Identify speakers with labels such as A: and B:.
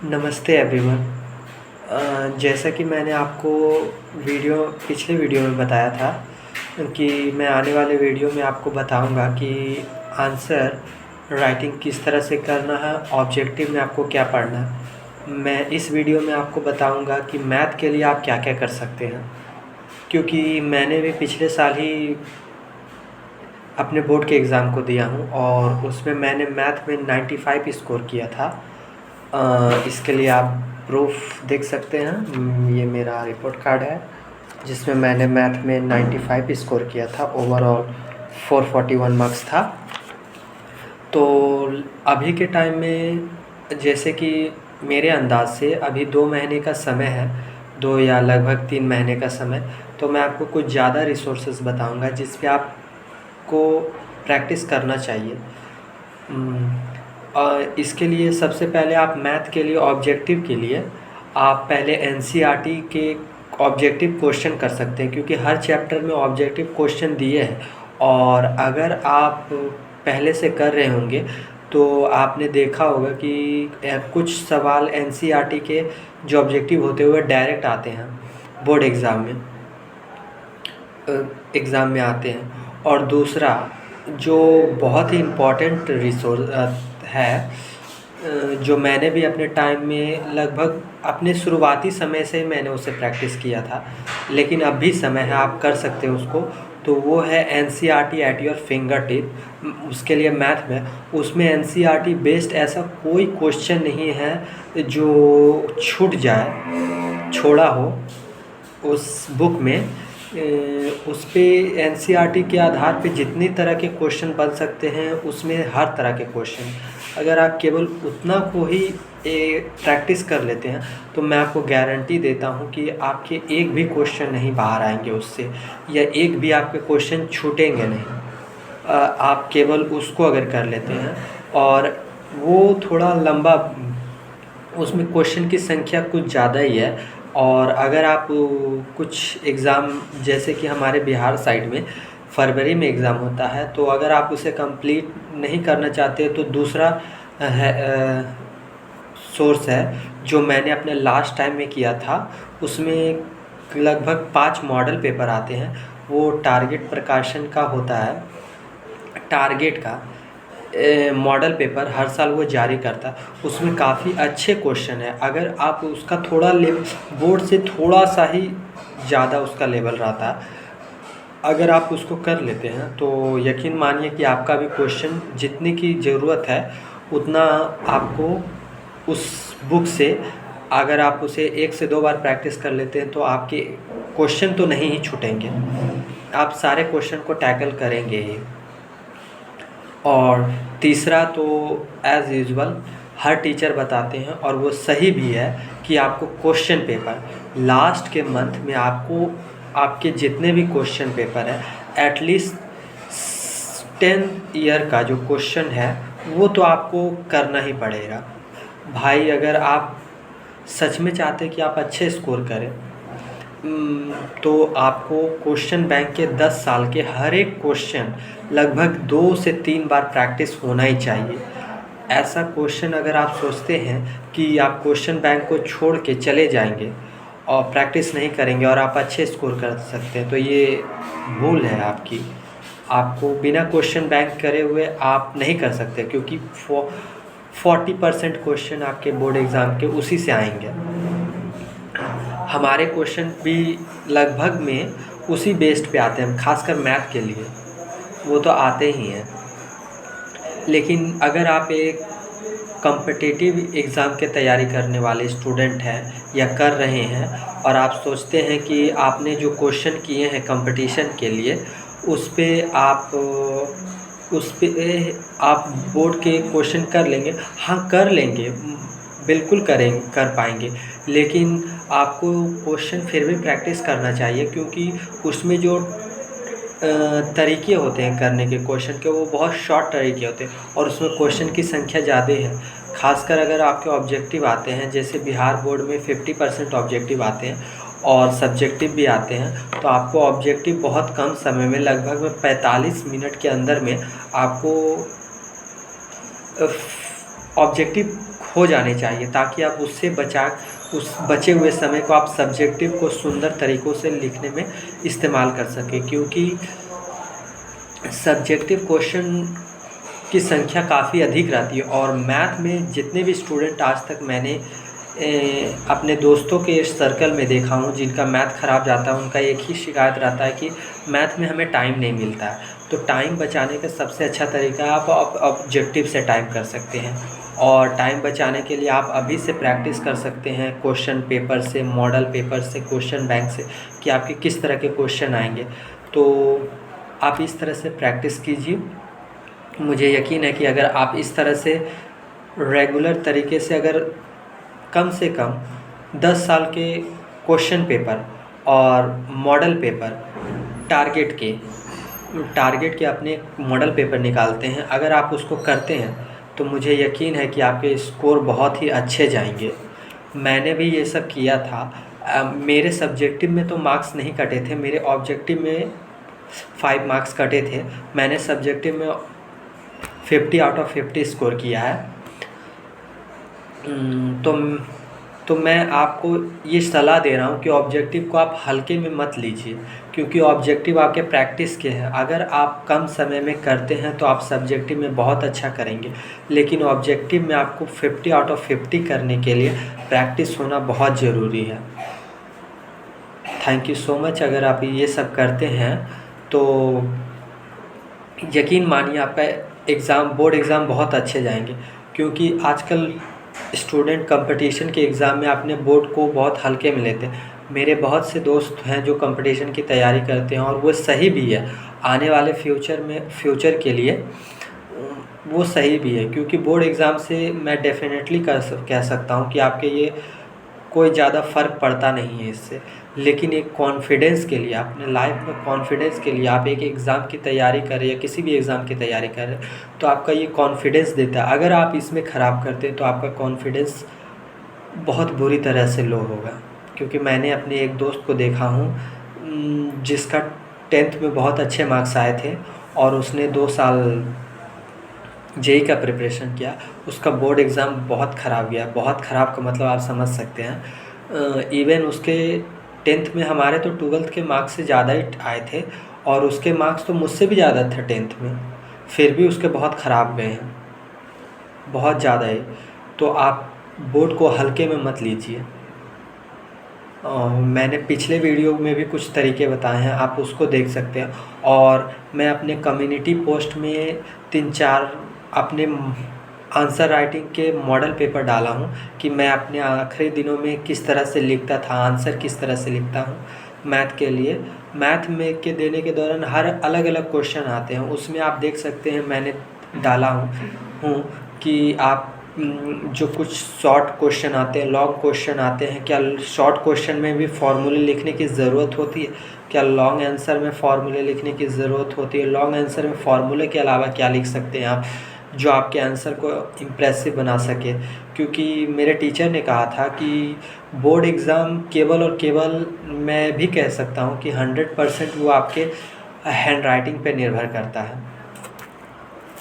A: नमस्ते एवरीवन। जैसा कि मैंने आपको पिछले वीडियो में बताया था कि मैं आने वाले वीडियो में आपको बताऊंगा कि आंसर राइटिंग किस तरह से करना है, ऑब्जेक्टिव में आपको क्या पढ़ना है। मैं इस वीडियो में आपको बताऊंगा कि मैथ के लिए आप क्या क्या कर सकते हैं, क्योंकि मैंने भी पिछले साल ही अपने बोर्ड के एग्ज़ाम को दिया हूँ और उसमें मैंने मैथ में 95 स्कोर किया था। इसके लिए आप प्रूफ देख सकते हैं। ये मेरा रिपोर्ट कार्ड है जिसमें मैंने मैथ में 95 स्कोर किया था। ओवरऑल 441 मार्क्स था। तो अभी के टाइम में जैसे कि मेरे अंदाज़ से अभी 2 महीने का समय है, 2 या लगभग 3 महीने का समय। तो मैं आपको कुछ ज़्यादा रिसोर्सेज बताऊंगा जिस पे आपको प्रैक्टिस करना चाहिए। इसके लिए सबसे पहले आप मैथ के लिए ऑब्जेक्टिव के लिए आप पहले एनसीईआरटी के ऑब्जेक्टिव क्वेश्चन कर सकते हैं, क्योंकि हर चैप्टर में ऑब्जेक्टिव क्वेश्चन दिए हैं। और अगर आप पहले से कर रहे होंगे तो आपने देखा होगा कि कुछ सवाल एनसीईआरटी के जो ऑब्जेक्टिव होते हुए डायरेक्ट आते हैं बोर्ड एग्ज़ाम में आते हैं। और दूसरा जो बहुत ही इम्पॉर्टेंट रिसोर्स है, जो मैंने भी अपने टाइम में लगभग अपने शुरुआती समय से मैंने उसे प्रैक्टिस किया था, लेकिन अब भी समय है, आप कर सकते हैं उसको। तो वो है NCERT at your finger tip. उसके लिए मैथ में उसमें एनसीईआरटी बेस्ड ऐसा कोई क्वेश्चन नहीं है जो छूट जाए, छोड़ा हो उस बुक में। उस पे एनसीईआरटी के आधार पे जितनी तरह के क्वेश्चन बन सकते हैं उसमें हर तरह के क्वेश्चन, अगर आप केवल उतना को ही प्रैक्टिस कर लेते हैं तो मैं आपको गारंटी देता हूं कि आपके एक भी क्वेश्चन नहीं बाहर आएंगे उससे, या एक भी आपके क्वेश्चन छूटेंगे नहीं। आप केवल उसको अगर कर लेते हैं, और वो थोड़ा लंबा, उसमें क्वेश्चन की संख्या कुछ ज़्यादा ही है। और अगर आप कुछ एग्ज़ाम, जैसे कि हमारे बिहार साइड में फरवरी में एग्ज़ाम होता है, तो अगर आप उसे कंप्लीट नहीं करना चाहते तो दूसरा है सोर्स है जो मैंने अपने लास्ट टाइम में किया था। उसमें लगभग 5 मॉडल पेपर आते हैं। वो टारगेट प्रकाशन का होता है, टारगेट का मॉडल पेपर हर साल वो जारी करता है। उसमें काफ़ी अच्छे क्वेश्चन है। अगर आप उसका थोड़ा लेवल, बोर्ड से थोड़ा सा ही ज़्यादा उसका लेवल रहता है, अगर आप उसको कर लेते हैं तो यकीन मानिए कि आपका भी क्वेश्चन जितने की ज़रूरत है उतना आपको उस बुक से, अगर आप उसे 1 से 2 बार प्रैक्टिस कर लेते हैं तो आपके क्वेश्चन तो नहीं ही छूटेंगे, आप सारे क्वेश्चन को टैकल करेंगे ही। और तीसरा तो एज़ यूजुअल हर टीचर बताते हैं और वो सही भी है कि आपको क्वेश्चन पेपर लास्ट के मंथ में आपको आपके जितने भी क्वेश्चन पेपर है एटलीस्ट 10 ईयर का जो क्वेश्चन है वो तो आपको करना ही पड़ेगा भाई। अगर आप सच में चाहते हैं कि आप अच्छे स्कोर करें, तो आपको क्वेश्चन बैंक के 10 साल के हर एक क्वेश्चन लगभग 2 से 3 बार प्रैक्टिस होना ही चाहिए। ऐसा क्वेश्चन अगर आप सोचते हैं कि आप क्वेश्चन बैंक को छोड़ के चले जाएंगे और प्रैक्टिस नहीं करेंगे और आप अच्छे स्कोर कर सकते हैं, तो ये भूल है आपकी। आपको बिना क्वेश्चन बैंक करे हुए आप नहीं कर सकते, क्योंकि 40% क्वेश्चन आपके बोर्ड एग्ज़ाम के उसी से आएंगे। हमारे क्वेश्चन भी लगभग में उसी बेस्ड पे आते हैं, खासकर मैथ के लिए वो तो आते ही हैं। लेकिन अगर आप एक कॉम्पिटिटिव एग्ज़ाम की तैयारी करने वाले स्टूडेंट हैं या कर रहे हैं, और आप सोचते हैं कि आपने जो क्वेश्चन किए हैं कंपटीशन के लिए उस पे आप बोर्ड के क्वेश्चन कर लेंगे, हाँ कर लेंगे, बिल्कुल कर पाएंगे। लेकिन आपको क्वेश्चन फिर भी प्रैक्टिस करना चाहिए, क्योंकि उसमें जो तरीके होते हैं करने के क्वेश्चन के वो बहुत शॉर्ट तरीके होते हैं और उसमें क्वेश्चन की संख्या ज़्यादा है। खासकर अगर आपके ऑब्जेक्टिव आते हैं, जैसे बिहार बोर्ड में 50% ऑब्जेक्टिव आते हैं और सब्जेक्टिव भी आते हैं, तो आपको ऑब्जेक्टिव बहुत कम समय में, लगभग में 45 मिनट के अंदर में आपको ऑब्जेक्टिव हो जाने चाहिए, ताकि आप उससे उस बचे हुए समय को आप सब्जेक्टिव को सुंदर तरीक़ों से लिखने में इस्तेमाल कर सकें। क्योंकि सब्जेक्टिव क्वेश्चन की संख्या काफ़ी अधिक रहती है, और मैथ में जितने भी स्टूडेंट आज तक मैंने अपने दोस्तों के सर्कल में देखा हूँ जिनका मैथ ख़राब जाता है, उनका एक ही शिकायत रहता है कि मैथ में हमें टाइम नहीं मिलता है। तो टाइम बचाने का सबसे अच्छा तरीका आप ऑब्जेक्टिव से टाइम कर सकते हैं, और टाइम बचाने के लिए आप अभी से प्रैक्टिस कर सकते हैं क्वेश्चन पेपर से, मॉडल पेपर से, क्वेश्चन बैंक से, कि आपके किस तरह के क्वेश्चन आएंगे। तो आप इस तरह से प्रैक्टिस कीजिए। मुझे यकीन है कि अगर आप इस तरह से रेगुलर तरीके से अगर कम से कम 10 साल के क्वेश्चन पेपर और मॉडल पेपर टारगेट के अपने मॉडल पेपर निकालते हैं, अगर आप उसको करते हैं तो मुझे यकीन है कि आपके स्कोर बहुत ही अच्छे जाएंगे। मैंने भी ये सब किया था। मेरे सब्जेक्टिव में तो मार्क्स नहीं कटे थे, मेरे ऑब्जेक्टिव में 5 मार्क्स कटे थे। मैंने सब्जेक्टिव में 50 आउट ऑफ 50 स्कोर किया है। तो मैं आपको ये सलाह दे रहा हूँ कि ऑब्जेक्टिव को आप हल्के में मत लीजिए, क्योंकि ऑब्जेक्टिव आपके प्रैक्टिस के हैं। अगर आप कम समय में करते हैं तो आप सब्जेक्टिव में बहुत अच्छा करेंगे, लेकिन ऑब्जेक्टिव में आपको 50 आउट ऑफ 50 करने के लिए प्रैक्टिस होना बहुत ज़रूरी है। Thank you so much. अगर आप ये सब करते हैं तो यकीन मानिए आपका बोर्ड एग्ज़ाम बहुत अच्छे जाएंगे, क्योंकि आजकल स्टूडेंट कंपटीशन के एग्ज़ाम में अपने बोर्ड को बहुत हल्के में लेते हैं। मेरे बहुत से दोस्त हैं जो कंपटीशन की तैयारी करते हैं, और वो सही भी है। आने वाले फ्यूचर के लिए वो सही भी है, क्योंकि बोर्ड एग्ज़ाम से मैं डेफिनेटली कह सकता हूँ कि आपके ये कोई ज़्यादा फ़र्क पड़ता नहीं है इससे। लेकिन एक कॉन्फिडेंस के लिए, अपने लाइफ में कॉन्फिडेंस के लिए आप एक एग्ज़ाम की तैयारी कर रहे हैं या किसी भी एग्ज़ाम की तैयारी कर रहे हैं, तो आपका ये कॉन्फिडेंस देता है। अगर आप इसमें ख़राब करते हैं तो आपका कॉन्फिडेंस बहुत बुरी तरह से लो होगा। क्योंकि मैंने अपने एक दोस्त को देखा हूँ जिसका 10th में बहुत अच्छे मार्क्स आए थे, और उसने 2 साल जेईई का प्रिपरेशन किया। उसका बोर्ड एग्ज़ाम बहुत ख़राब गया। बहुत ख़राब का मतलब आप समझ सकते हैं। इवन उसके 10th में हमारे तो 12th के मार्क्स से ज़्यादा ही आए थे, और उसके मार्क्स तो मुझसे भी ज़्यादा थे 10th में, फिर भी उसके बहुत ख़राब गए हैं, बहुत ज़्यादा ही। तो आप बोर्ड को हल्के में मत लीजिए। मैंने पिछले वीडियो में भी कुछ तरीके बताए हैं, आप उसको देख सकते हैं। और मैं अपने कम्युनिटी पोस्ट में 3-4 अपने आंसर राइटिंग के मॉडल पेपर डाला हूँ, कि मैं अपने आखिरी दिनों में किस तरह से लिखता था, आंसर किस तरह से लिखता हूँ मैथ के लिए। मैथ में के देने के दौरान हर अलग अलग क्वेश्चन आते हैं, उसमें आप देख सकते हैं मैंने डाला हूँ कि आप जो कुछ शॉर्ट क्वेश्चन आते हैं, लॉन्ग क्वेश्चन आते हैं, क्या शॉर्ट क्वेश्चन में भी फार्मूले लिखने की ज़रूरत होती है? क्या लॉन्ग आंसर में फार्मूले लिखने की ज़रूरत होती है? लॉन्ग आंसर में फार्मूले के अलावा क्या लिख सकते हैं आप जो आपके आंसर को इम्प्रेसिव बना सके? क्योंकि मेरे टीचर ने कहा था कि बोर्ड एग्ज़ाम केवल और केवल, मैं भी कह सकता हूँ कि 100% वो आपके हैंड राइटिंग पे निर्भर करता है।